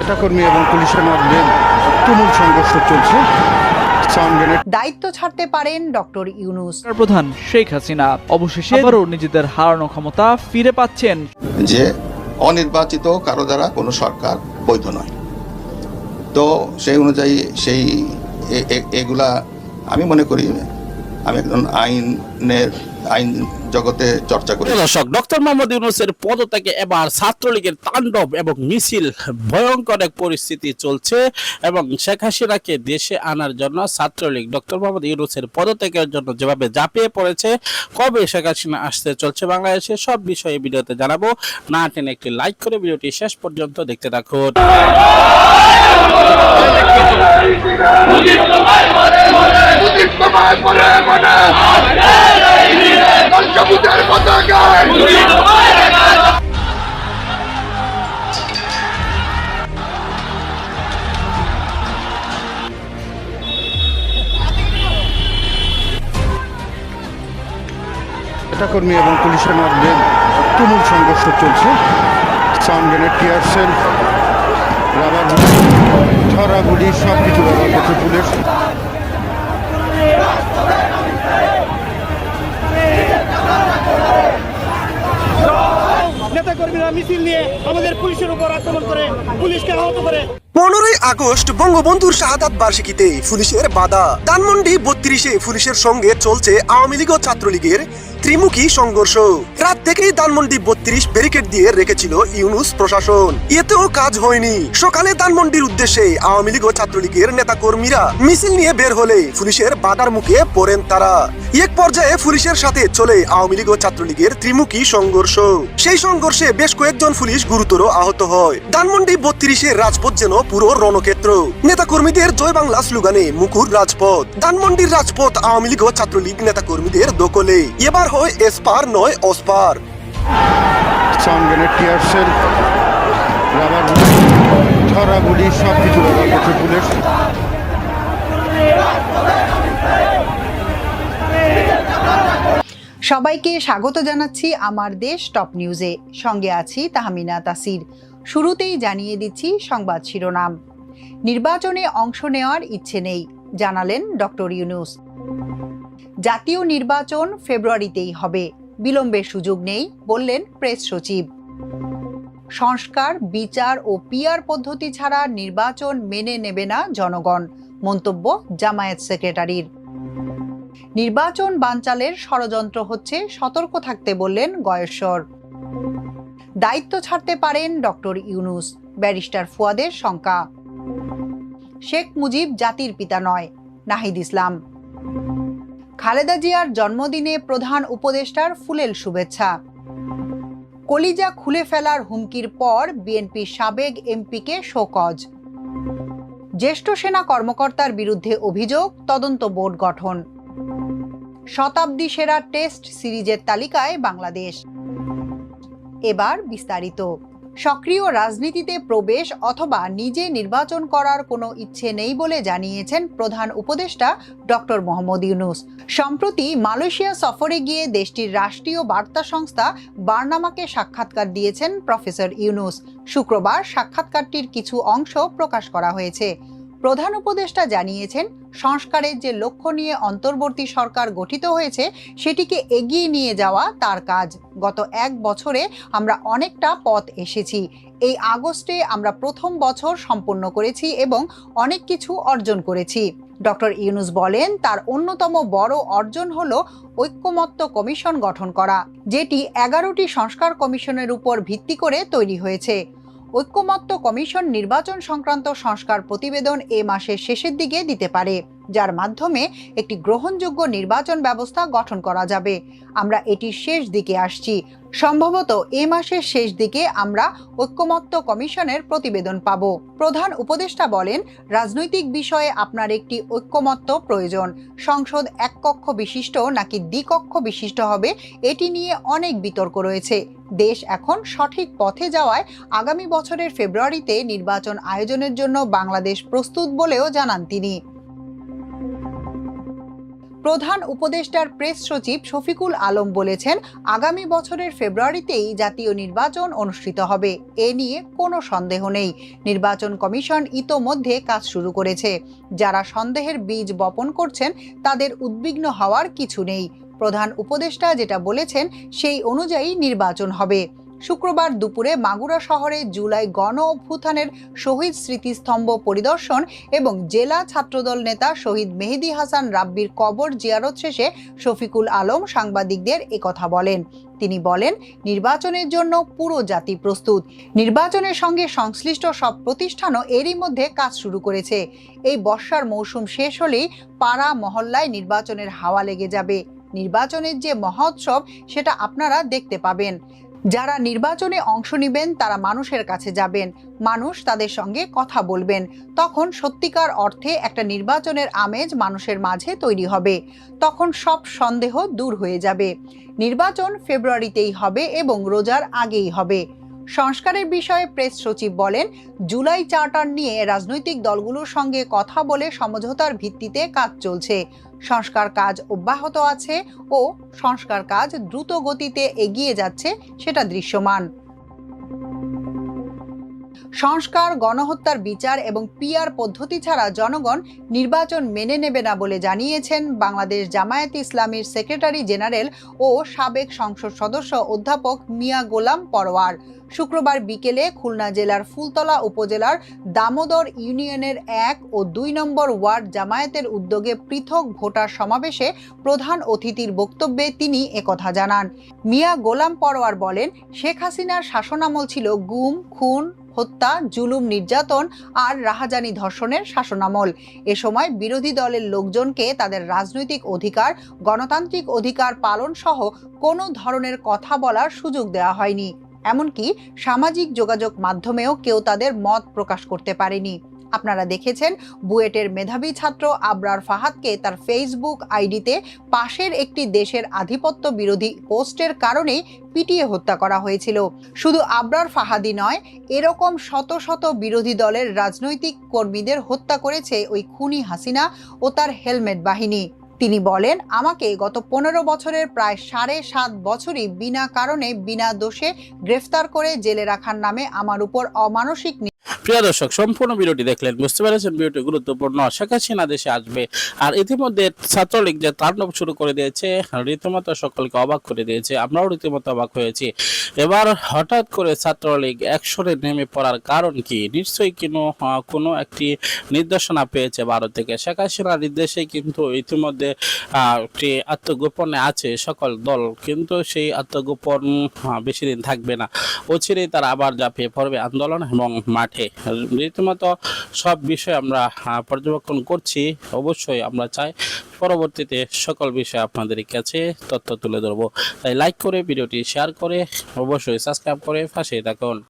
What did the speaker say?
নেতাকর্মী এবং পুলিশের মধ্যে তুমুল সংঘর্ষ চলছে। দায়িত্ব ছাড়তে পারেন ডক্টর ইউনূস। প্রধান শেখ হাসিনা অবশেষে আবারও নিজেদের হারানো ক্ষমতা ফিরে পাচ্ছেন। যে অনির্বাচিত কারো দ্বারা কোনো সরকার বৈধ নয়, তো সেই অনুযায়ী এগুলা আমি মনে করি আমি একজন আইন জগতে চর্চা করি। দর্শক, ডক্টর মোহাম্মদ ইউনূসের পদত্যাগে এবার ছাত্রলীগের তাণ্ডব এবং মিছিল, ভয়ঙ্কর এক পরিস্থিতি চলছে এবং শেখ হাসিনাকে দেশে আনার জন্য ছাত্রলীগ ডক্টর মোহাম্মদ ইউনূসের পদত্যাগের জন্য যেভাবে ঝাঁপিয়ে পড়েছে, কবে শেখ হাসিনা আসতে চলছে বাংলাদেশে, সব বিষয়ে ভিডিওতে জানাবো। না টেনে একটি লাইক করে ভিডিওটি শেষ পর্যন্ত দেখতে থাকুন। নেতাকর্মী এবং পুলিশের মধ্যে তুমুল সংঘর্ষ চলছে। Sound grenade, tear shell, rubber ছড়া গুলি সব কিছু ব্যবহার করছে পুলিশ। নেতাকর্মীরা মিছিল নিয়ে আমাদের পুলিশের উপর আক্রমণ করে, পুলিশকে আহত করে। 15 আগস্ট বঙ্গবন্ধুর শাহাদাত বার্ষিকীতে পুলিশের বাধা। ধানমন্ডি 32-এ পুলিশের সঙ্গে চলছে আওয়ামী লীগ ও ছাত্রলীগের ত্রিমুখী সংঘর্ষ। রাত থেকেই ধানমন্ডি 32 ব্যারিকেড দিয়ে রেখেছিল ইউনূস প্রশাসন, এতেও কাজ হয়নি। সকালে ধানমন্ডির উদ্দেশ্যে আওয়ামী লীগ ও ছাত্রলীগের নেতা কর্মীরা মিছিল নিয়ে বের হলে পুলিশের বাধার মুখে পড়েন তারা। এক পর্যায়ে পুলিশের সাথে চলে আওয়ামী লীগ ও ছাত্রলীগের ত্রিমুখী সংঘর্ষ। সেই সংঘর্ষে বেশ কয়েকজন পুলিশ গুরুতর আহত হয়। ধানমন্ডি 32-এর রাজপথ যেন পুরো রণক্ষেত্র। নেতা কর্মীদের জয় বাংলা স্লোগানে মুখর রাজপথ। ধানমন্ডির রাজপথ আওয়ামী লীগ ও ছাত্রলীগ নেতা কর্মীদের দখলে। এবার হয় এসপার নয় অসপার। Sound grenade, tear shell, rubber ছড়া গুলি সব কিছু ব্যবহার করছে পুলিশ। সবাইকে স্বাগত জানাচ্ছি আমার দেশ টপ নিউজে। সঙ্গে আছি তাহমিনা তাসির। শুরুতেই জানিয়ে দিচ্ছি সংবাদ শিরোনাম। নির্বাচনে অংশ নেওয়ার ইচ্ছে নেই, জানালেন ডক্টর ইউনূস। জাতীয় নির্বাচন ফেব্রুয়ারিতেই হবে, বিলম্বের সুযোগ নেই, বললেন প্রেস সচিব। সংস্কার, বিচার ও পিআর পদ্ধতি ছাড়া নির্বাচন মেনে নেবে না জনগণ, মন্তব্য জামায়াত সেক্রেটারির। নির্বাচন বানচালের ষড়যন্ত্র হচ্ছে, সতর্ক থাকতে বললেন গয়েশ্বর। দায়িত্ব ছাড়তে পারেন ডক্টর ইউনূস, ব্যারিস্টার ফুয়াদের শঙ্কা। শেখ মুজিব জাতির পিতা নয়, নাহিদ ইসলাম। খালেদা জিয়ার জন্মদিনে প্রধান উপদেষ্টার ফুলেল শুভেচ্ছা। কলিজা খুলে ফেলার হুমকির পর বিএনপির সাবেক এমপিকে শোকজ। জ্যেষ্ঠ সেনা কর্মকর্তার বিরুদ্ধে অভিযোগ, তদন্ত বোর্ড গঠন। শতাব্দী সেরা টেস্ট সিরিজের তালিকায় বাংলাদেশ। এবার বিস্তারিত। সক্রিয় রাজনীতিতে প্রবেশ অথবা নিজে নির্বাচন করার কোনো ইচ্ছে নেই বলে জানিয়েছেন প্রধান উপদেষ্টা ডক্টর মোহাম্মদ ইউনূস। সম্প্রতি মালয়েশিয়া সফরে গিয়ে দেশটির রাষ্ট্রীয় বার্তা সংস্থা বার্নামাকে সাক্ষাৎকার দিয়েছেন প্রফেসর ইউনূস। শুক্রবার সাক্ষাৎকারটির কিছু অংশ প্রকাশ করা হয়েছে। প্রধান উপদেষ্টা জানিয়েছেন, সংস্কারের যে লক্ষ্য নিয়ে অন্তর্বর্তী সরকার গঠিত হয়েছে সেটিকে এগিয়ে নিয়ে যাওয়া তার কাজ। গত 1 বছরে আমরা অনেকটা পথ এসেছি। এই আগস্টে আমরা প্রথম বছর সম্পন্ন করেছি এবং অনেক কিছু অর্জন করেছি। ডক্টর ইউনূস বলেন, তার অন্যতম বড় অর্জন হলো ঐক্যমত্য কমিশন গঠন করা, যেটি 11টি সংস্কার কমিশনের উপর ভিত্তি করে তৈরি হয়েছে। ঐক্যমত্য কমিশন নির্বাচন সংক্রান্ত সংস্কার প্রতিবেদন এ মাসের শেষের দিকে দিতে পারে, যার মাধ্যমে একটি গ্রহণযোগ্য নির্বাচন ব্যবস্থা গঠন করা যাবে। আমরা এটির শেষ দিকে আসছি। সম্ভবত এ মাসের শেষ দিকে আমরা ঐক্যমত্য কমিশনের প্রতিবেদন পাব। প্রধান উপদেষ্টা বলেন, রাজনৈতিক বিষয়ে আপনার একটি ঐক্যমত্য প্রয়োজন। সংসদ এক কক্ষ বিশিষ্ট নাকি দ্বিকক্ষ বিশিষ্ট হবে, এটি নিয়ে অনেক বিতর্ক রয়েছে। দেশ এখন সঠিক পথে যাওয়ায় আগামী বছরের ফেব্রুয়ারিতে নির্বাচন আয়োজনের জন্য বাংলাদেশ প্রস্তুত বলেও জানান তিনি। প্রধান উপদেষ্টার প্রেস সচিব শফিকুল আলম বলেছেন, আগামী বছরের ফেব্রুয়ারিতেই জাতীয় নির্বাচন অনুষ্ঠিত হবে। এ নিয়ে কোনো সন্দেহ নেই। নির্বাচন কমিশন ইতোমধ্যে কাজ শুরু করেছে। যারা সন্দেহের বীজ বপন করছেন তাদের উদ্বিগ্ন হওয়ার কিছু নেই। প্রধান উপদেষ্টা যেটা বলেছেন সেই অনুযায়ী নির্বাচন হবে। শুক্রবার দুপুরে মাগুরা শহরে জুলাই গণ অভ্যুত্থানের শহীদ স্মৃতিস্তম্ভ পরিদর্শন এবং জেলা ছাত্রদল নেতা শহীদ মেহেদী হাসান রাব্বির কবর জিয়ারত শেষে শফিকুল আলম সাংবাদিকদের একথা বলেন। তিনি বলেন, নির্বাচনের জন্য পুরো জাতি প্রস্তুত। নির্বাচনের সঙ্গে সংশ্লিষ্ট সব প্রতিষ্ঠানও এরই মধ্যে কাজ শুরু করেছে। এই বর্ষার মৌসুম শেষ হলেই পাড়া মহল্লায় নির্বাচনের হাওয়া লেগে যাবে। নির্বাচনের যে মহোৎসব সেটা আপনারা দেখতে পাবেন। যারা নির্বাচনে অংশ নেবেন তারা মানুষের কাছে যাবেন, মানুষ তাদের সঙ্গে কথা বলবেন। তখন সত্যিকার অর্থে একটা নির্বাচনের আমেজ মানুষের মাঝে তৈরি হবে। তখন সব সন্দেহ দূর হয়ে যাবে। নির্বাচন ফেব্রুয়ারিতেই হবে এবং রোজার আগেই হবে। সংস্কারের বিষয়ে প্রেস সচিব বলেন, জুলাই চার্টার নিয়ে রাজনৈতিক দলগুলোর সঙ্গে কথা বলে সমঝোতার ভিত্তিতে কাজ চলছে। সংস্কার কাজ অব্যাহত আছে ও সংস্কার কাজ দ্রুত গতিতে এগিয়ে যাচ্ছে, সেটা দৃশ্যমান। সংস্কার, গণহত্যার বিচার এবং পিআর পদ্ধতি ছাড়া জনগণ নির্বাচন মেনে নেবে না বলে জানিয়েছেন বাংলাদেশ জামায়াতে ইসলামীর সেক্রেটারি জেনারেল ও সাবেক সংসদ সদস্য অধ্যাপক মিয়া গোলাম পরোয়ার। শুক্রবার বিকেলে খুলনা জেলার ফুলতলা উপজেলার দামোদর ইউনিয়নের 1 ও 2 নম্বর ওয়ার্ড জামায়াতের উদ্যোগে পৃথক ভোটার সমাবেশে প্রধান অতিথির বক্তব্যে তিনি একথা জানান। মিয়া গোলাম পরোয়ার বলেন, শেখ হাসিনার শাসনামল ছিল গুম, খুন, হত্যা, জুলুম, নির্যাতন আর রাহাজানি ধর্ষণের শাসনামল। এ সময় বিরোধী দলের লোকজনকে তাদের রাজনৈতিক অধিকার, গণতান্ত্রিক অধিকার পালন সহ কোনো ধরনের কথা বলার সুযোগ দেওয়া হয়নি। এমনকি সামাজিক যোগাযোগ মাধ্যমেও কেউ তাদের মত প্রকাশ করতে পারেনি। আপনারা দেখেছেন বুয়েটের মেধাবী ছাত্র আবরার ফাহাদকে তার ফেসবুক আইডিতে পাশের একটি দেশের আধিপত্য বিরোধী পোস্টের কারণেই পিটিয়ে হত্যা করা হয়েছিল। শুধু আবরার ফাহাদই নয়, এরকম শত শত বিরোধী দলের রাজনৈতিক কর্মীদের হত্যা করেছে ওই খুনি হাসিনা ও তার হেলমেট বাহিনী। তিনি বলেন, আমাকে গত 15 বছরের প্রায় 7.5 বছরই বিনা কারণে বিনা দোষে গ্রেফতার করে জেলে রাখার নামে আমার উপর অমানসিক। প্রিয় দর্শক, সম্পূর্ণ ভিডিওটি দেখলেন, বুঝতে পেরেছেন ভিডিওটি গুরুত্বপূর্ণ। শেখ হাসিনা দেশে আসবে আর ইতিমধ্যে ছাত্রলীগ যে তাণ্ডব শুরু করে দিয়েছে রীতিমতো সকলকে অবাক করে দিয়েছে। আমরাও রীতিমতো অবাক হয়েছি। এবার হঠাৎ করে ছাত্রলীগ অ্যাকশনে নেমে পড়ার কারণ কি? নিশ্চয়ই কোনো একটি নির্দেশনা পেয়েছে ভারত থেকে। শেখ হাসিনার নির্দেশে কিন্তু ইতিমধ্যে একটি আত্মগোপনে আছে সকল দল, কিন্তু সেই আত্মগোপন বেশি দিন থাকবে না। অচিরেই তারা আবার ঝাঁপিয়ে পড়বে আন্দোলন এবং মাঠে। রীতিমতো সব বিষয় আমরা পর্যবেক্ষণ করছি। অবশ্যই আমরা চাই পরবর্তীতে সকল বিষয় আপনাদের কাছে তথ্য তুলে ধরবো। তাই লাইক করে ভিডিওটি শেয়ার করে অবশ্যই সাবস্ক্রাইব করে পাশে থাকুন।